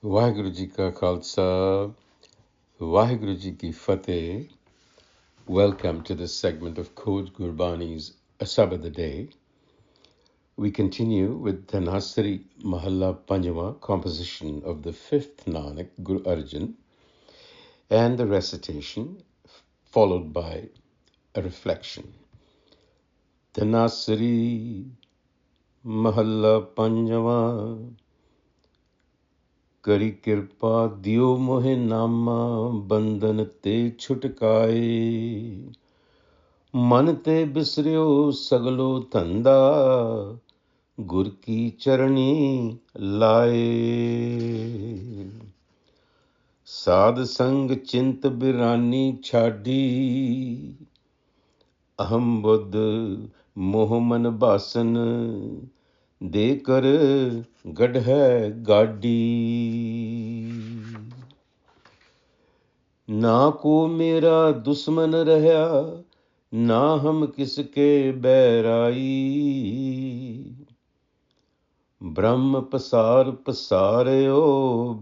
Vaheguru Ji Ka Khalsa, Vaheguru Ji Ki Fateh. Welcome to this segment of Khoj Gurbani's a-sabad-a-day. We continue with Dhanasari Mahalla Panjwa, composition of the fifth Nanak, Guru Arjan, and the recitation followed by a reflection. Dhanasari Mahalla Panjwa, करी कृपा दियो मोहे नामा बंधन ते छुटकाए मन ते बिसरियो सगलो धंधा गुर की चरणी लाए साध संग चिंत बिरानी छाडी अहम बुद्ध मोह मन बासन देकर गढ़ है गाड़ी ना को मेरा दुश्मन रहा ना हम किसके बैराई ब्रह्म पसार पसारियो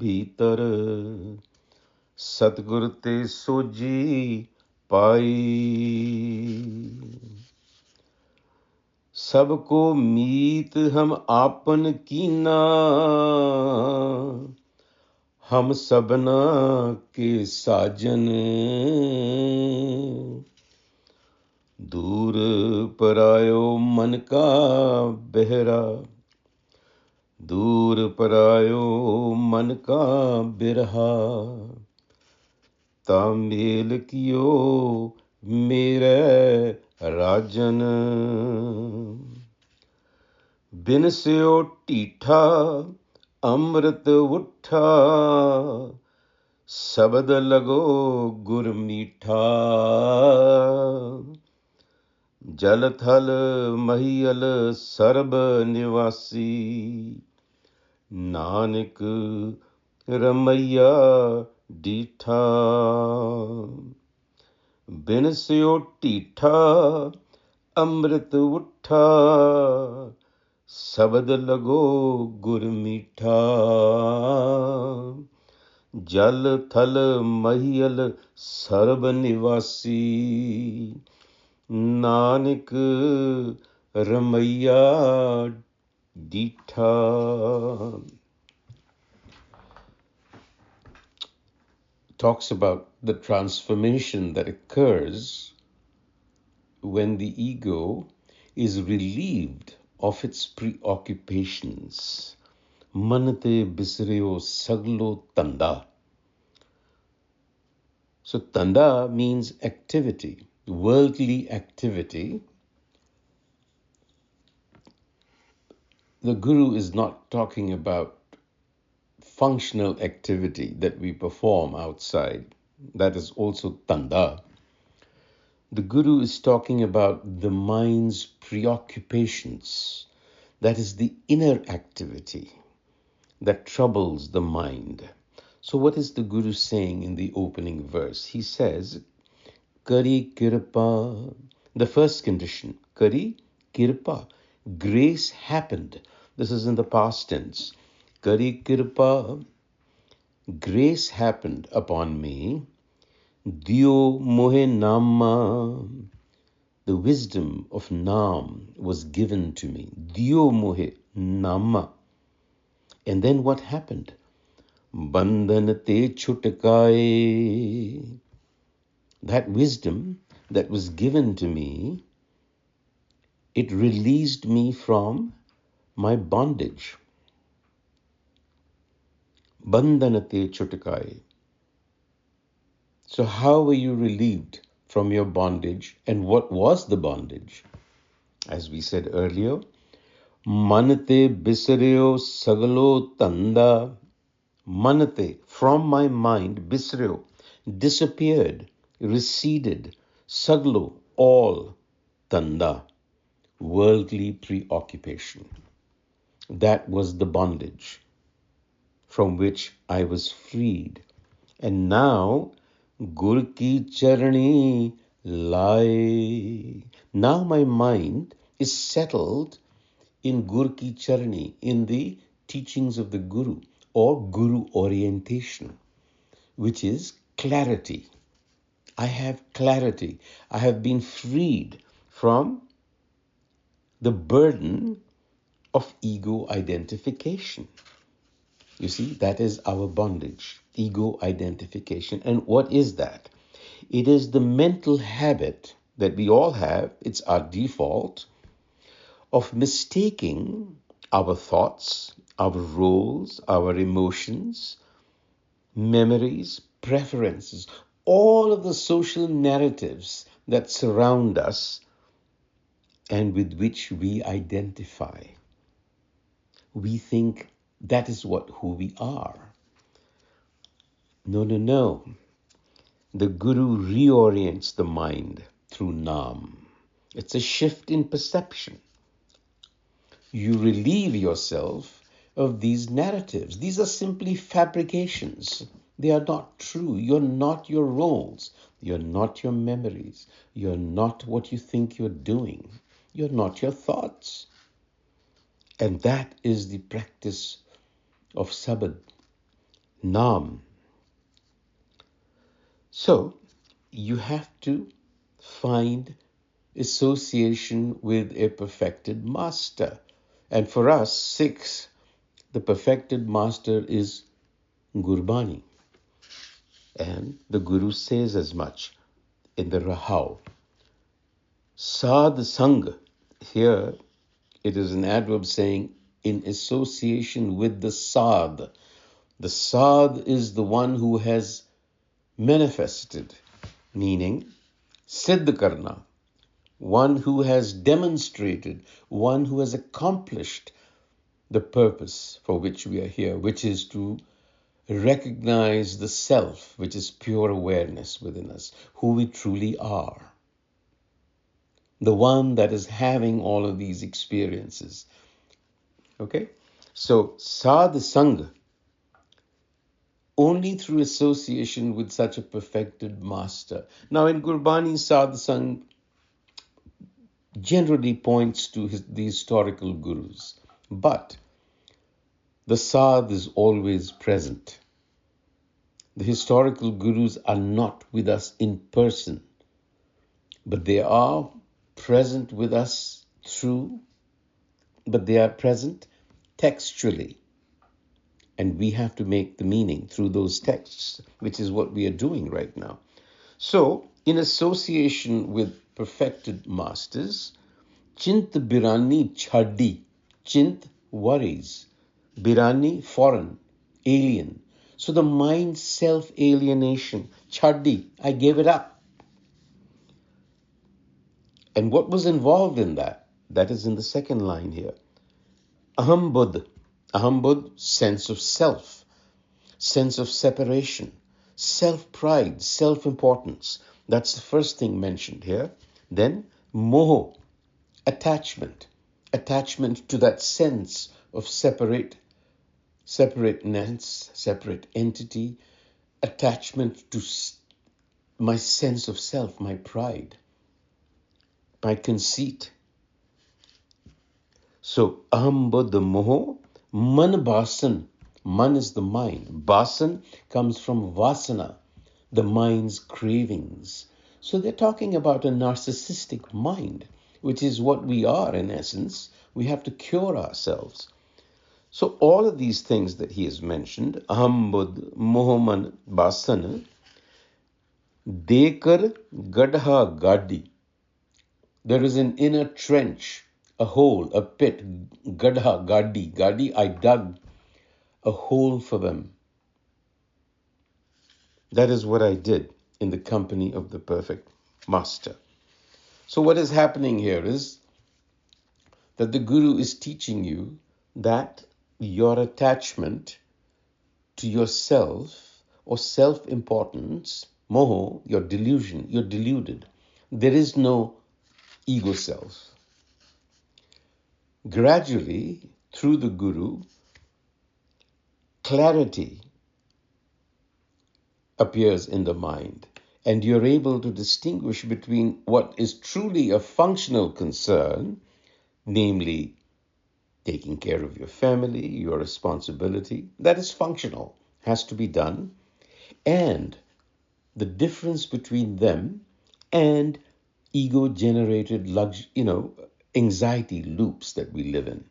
भीतर सतगुर ते सोजी पाई सबको मीत हम आपन कीना हम सबना के साजन दूर परायो मन का बहरा दूर परायो मन का बिरहा तामेल कियो मेरे राजन बिन स्यो टीठा अमृत उठा शब्द लगो गुर मीठा जल थल महियल सर्ब निवासी नानक रमैया डीठा बिन स्यो टीठा अमृत उठा शब्द लगो गुर मीठा जल थल महियल सर्ब निवासी Nanak Ramaiah डीठा. Talks about the transformation that occurs when the ego is relieved of its preoccupations. Manate bisreo saglo tanda. So tanda means activity, worldly activity. The Guru is not talking about functional activity that we perform outside. That is also tanda. The Guru is talking about the mind's preoccupations. That is the inner activity that troubles the mind. So what is the Guru saying in the opening verse? He says, Kari Kirapa, the first condition, Kari Kirpa, grace happened. This is in the past tense. Kari Kirpa, grace happened upon me. Dio Moh Nama, the wisdom of Nam was given to me. Dio Moh Nama. And then what happened? Bandhan te chutkaye. That wisdom that was given to me, it released me from my bondage. Bandhan te chutkaye. So how were you relieved from your bondage, and what was the bondage? As we said earlier, Manate bisreo sagalo tanda. Manate, from my mind, bisreo, disappeared, receded, saglo, all, tanda, worldly preoccupation. That was the bondage from which I was freed. And now, Gur ki charani lai. Now my mind is settled in Gur ki charani, in the teachings of the Guru, or Guru orientation, which is clarity. I have clarity. I have been freed from the burden of ego identification. You see, that is our bondage, ego identification. And what is that? It is the mental habit that we all have, it's our default, of mistaking our thoughts, our roles, our emotions, memories, preferences, all of the social narratives that surround us and with which we identify. We think that is who we are. No, no, no. The Guru reorients the mind through Nam. It's a shift in perception. You relieve yourself of these narratives. These are simply fabrications. They are not true. You're not your roles. You're not your memories. You're not what you think you're doing. You're not your thoughts. And that is the practice of sabad, Nam. So you have to find association with a perfected master. And for us, Sikhs, the perfected master is Gurbani. And the Guru says as much in the Rahau. Sad Sang, here it is an adverb saying in association with the Sad. The Sad is the one who has manifested, meaning Siddh Karna, one who has demonstrated, one who has accomplished the purpose for which we are here, which is to recognize the self, which is pure awareness within us, who we truly are. The one that is having all of these experiences. Okay? So, Sadh Sang, only through association with such a perfected master. Now, in Gurbani, Sadh Sang generally points to the historical gurus, but the Sadh is always present. The historical gurus are not with us in person, but they are present with us but they are present textually. And we have to make the meaning through those texts, which is what we are doing right now. So, in association with perfected masters, Chint Birani Chhadi. Chint, worries. Birani, foreign, alien. So the mind's self-alienation. Chhadi, I gave it up. And what was involved in that? That is in the second line here. Aham Buddh. Aham Buddh, sense of self, sense of separation, self-pride, self-importance. That's the first thing mentioned here. Then moho, attachment to that sense of separateness, separate entity, attachment to my sense of self, my pride, my conceit. So, aham buddha moho, man basan. Man is the mind. Basan comes from vasana, the mind's cravings. So they're talking about a narcissistic mind, which is what we are in essence. We have to cure ourselves. So all of these things that he has mentioned, aham buddha moho man basan, dekar gadha gadi. There is an inner trench, a hole, a pit, gadha, gadi, I dug a hole for them. That is what I did in the company of the perfect master. So what is happening here is that the Guru is teaching you that your attachment to yourself or self-importance, moho, your delusion, you're deluded. There is no ego self. Gradually, through the Guru, clarity appears in the mind, and you're able to distinguish between what is truly a functional concern, namely taking care of your family, your responsibility. That is functional, has to be done. And the difference between them and ego-generated anxiety loops that we live in.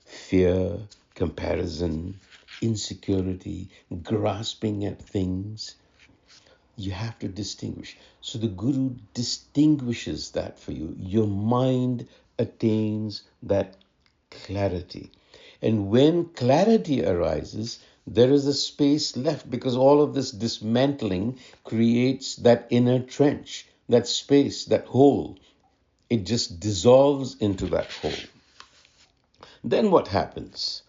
Fear, comparison, insecurity, grasping at things. You have to distinguish. So the Guru distinguishes that for you. Your mind attains that clarity. And when clarity arises, there is a space left because all of this dismantling creates that inner trench, that space, that hole. It just dissolves into that hole. Then what happens?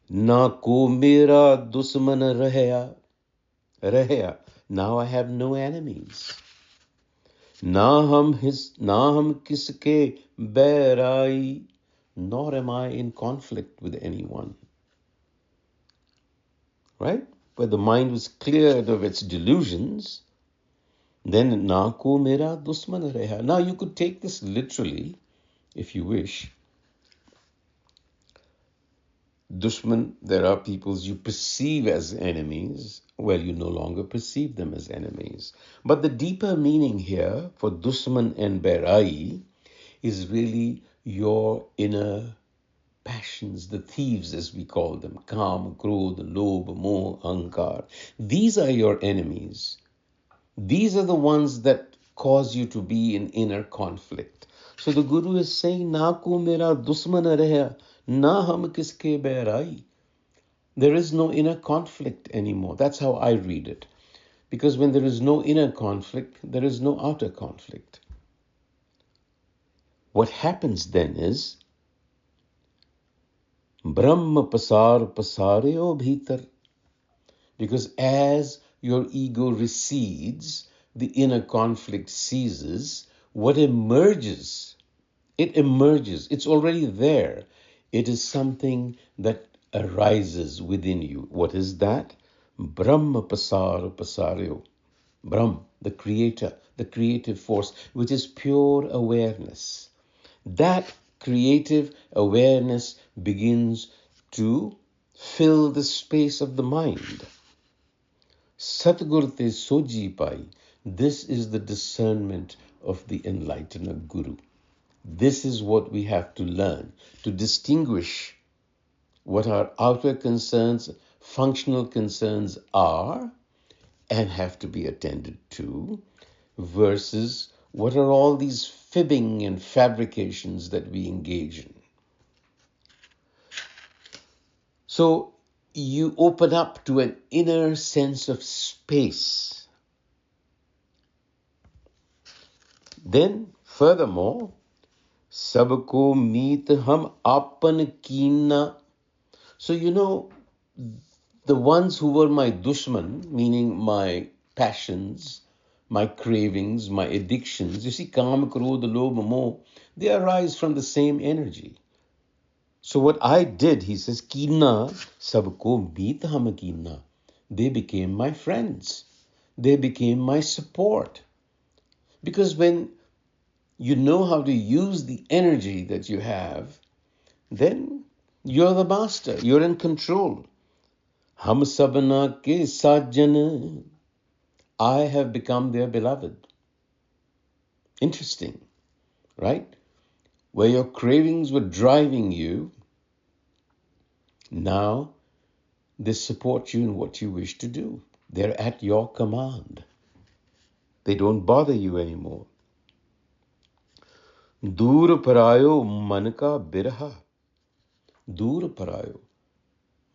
Na ko mera dusman rahya. Now I have no enemies. Na hum kiske bairai. Nor am I in conflict with anyone. Right? Where the mind was cleared of its delusions, then na ko mera dusman reha. Now you could take this literally, if you wish. Dushman, there are peoples you perceive as enemies. Well, you no longer perceive them as enemies. But the deeper meaning here for Dushman and Berai is really your inner passions, the thieves as we call them, Kam, Krodh, Lobh, Moh, Ahankar. These are your enemies. These are the ones that cause you to be in inner conflict. So the Guru is saying, Na ko mera dusman reha, na hum kiske bairai. There is no inner conflict anymore. That's how I read it. Because when there is no inner conflict, there is no outer conflict. What happens then is, Brahma pasar pasareo bhitar. Because as your ego recedes, the inner conflict ceases, what emerges? It emerges. It's already there. It is something that arises within you. What is that? Brahma pasar pasaryo. Brahm, the creator, the creative force, which is pure awareness. That creative awareness begins to fill the space of the mind. Satgur te soji pai. This is the discernment of the enlightener Guru. This is what we have to learn, to distinguish what our outer concerns, functional concerns are and have to be attended to, versus what are all these fibbing and fabrications that we engage in. So you open up to an inner sense of space. Then, furthermore, Sabko meet hum apan kina. So, the ones who were my dushman, meaning my passions, my cravings, my addictions, you see, Kam, Krodh, Lobh, Moh, they arise from the same energy. So what I did, he says, Kina, sabko meet hum kina. They became my friends. They became my support. Because when you know how to use the energy that you have, then you're the master. You're in control. Hum sabna ke sajjan. I have become their beloved. Interesting, right? Where your cravings were driving you, now they support you in what you wish to do. They're at your command. They don't bother you anymore. Dur parayo man ka birha. Dur parayo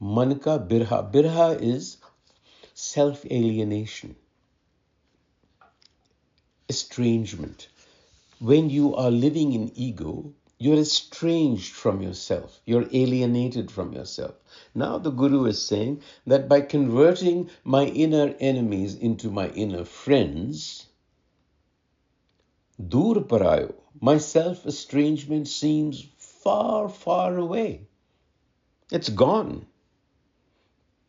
man ka birha. Birha is self-alienation, estrangement. When you are living in ego, you're estranged from yourself. You're alienated from yourself. Now the Guru is saying that by converting my inner enemies into my inner friends, dur parayo, my self-estrangement seems far, far away. It's gone.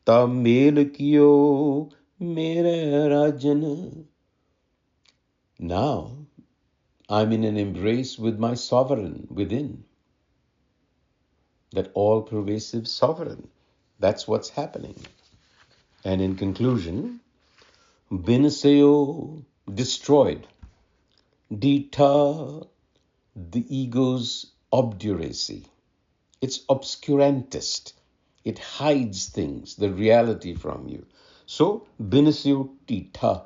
Ta mel kiyo mere rajan. Now I'm in an embrace with my sovereign within. that all-pervasive sovereign. That's what's happening. And in conclusion, Binaseo, destroyed. Dita, the ego's obduracy. It's obscurantist. It hides things, the reality from you. So, Binaseo Tita,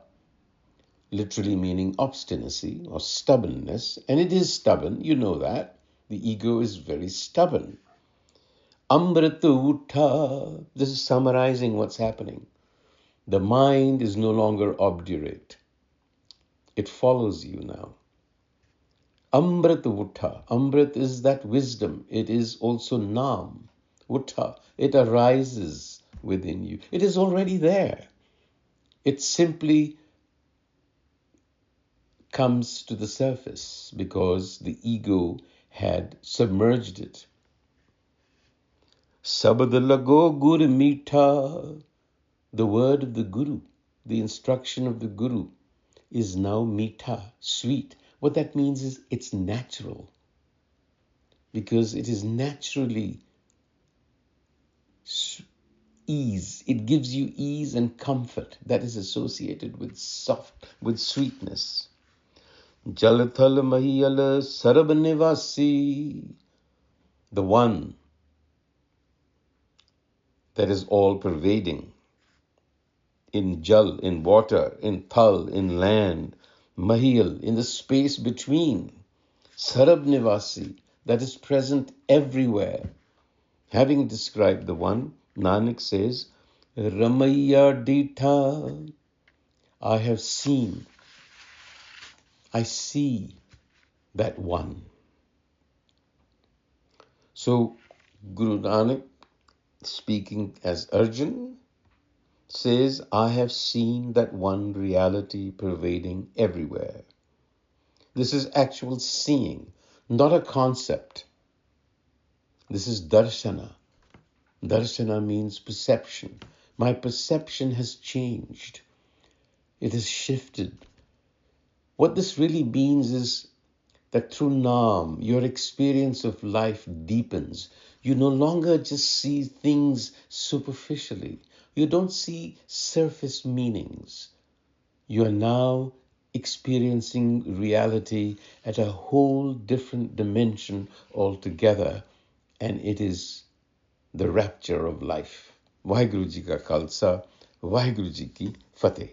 literally meaning obstinacy or stubbornness. And it is stubborn, you know that. The ego is very stubborn. Amrita, this is summarizing what's happening. The mind is no longer obdurate. It follows you now. Amrit Vutta. Amrit is that wisdom. It is also Nam. Vutta. It arises within you. It is already there. It simply comes to the surface because the ego had submerged it. Sabad-a-day Guru Meetha. The word of the Guru, the instruction of the Guru is now Meetha, sweet. What that means is it's natural because it is naturally ease. It gives you ease and comfort that is associated with sweetness. Jalathal Mahiyala Sarabhanivasi, the one that is all pervading. In Jal, in water, in Thal, in land, Mahil, in the space between, Sarab Nivasi, that is present everywhere. Having described the one, Nanak says, Ramaya Dita, I have seen, I see that one. So Guru Nanak, speaking as Arjun, says, I have seen that one reality pervading everywhere. This is actual seeing, not a concept. This is darshana. Darshana means perception. My perception has changed. It has shifted. What this really means is that through Nam, your experience of life deepens. You no longer just see things superficially. You don't see surface meanings. You are now experiencing reality at a whole different dimension altogether, and it is the rapture of life. Vaheguru Ji ka Khalsa, Vaheguru Ji ki Fateh.